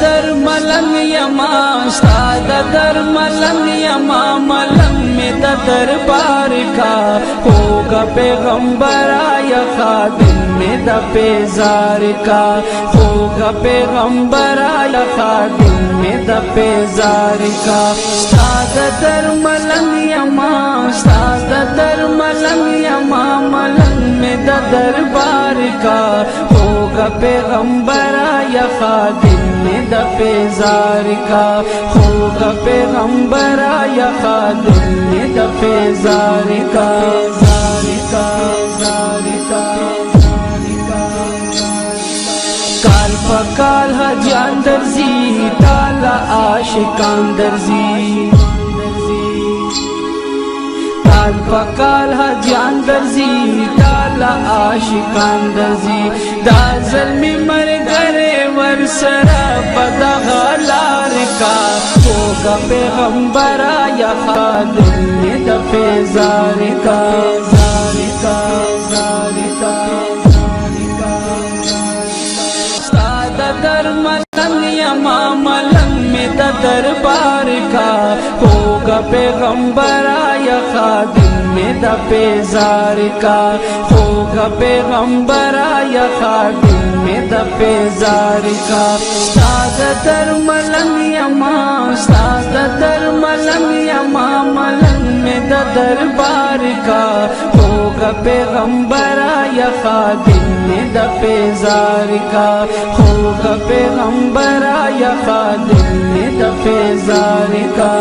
در ملنگ یما ستا در ملنگ یما ملنگ میں دربار کا ہوگا پیغمبر یا خادم میں پیزار کا ہوگا پیغمبر یا خادم میں پیزار کا ستا در ملنگ یما ستا در ملنگ یما ملنگ میں دربار کا ہوگا پیغمبر یا خادم میں پیزار کا ہوگا پیغمبر یا خادم میں پیزار کا کال پکال حجان درزی تالا عاشقان درزی کال پکال حجان درزی تالا عاشقان درزی دا ظلمی مرگرے ورسرا پدا غالار کا ہوگا پیغمبر یا خادم میں پیزار کا در ملنگ یما ملنگ میں دربار کا ہوگا پیغمبر یا خادم میں پیزار کا ہوگا پیغمبر یا خادم میں پیزار کا ستا در ملنگ یما ستا در ملنگ یما ملنگ میں دربار کا ہوگا پیغمبر یا خادم میں پیزار کا ہوگا پیغمبر یا خادم میں پیزار کا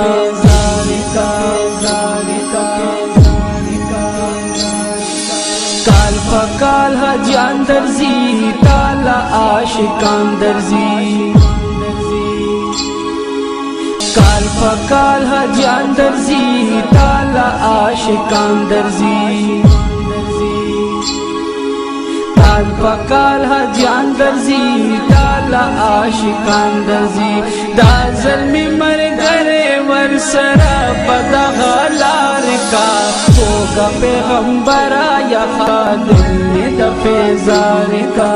کال پکال حجان درزی تالا عاشقان درزی کال پکال حجان درزی تالا عاشقان درزی کال پکال حجان درزی تالا عاشقان درزی دا ظلمی مرگرے ورسرا پدا غالار کا ہوگا پیغمبر یا خادم میں پیزار کا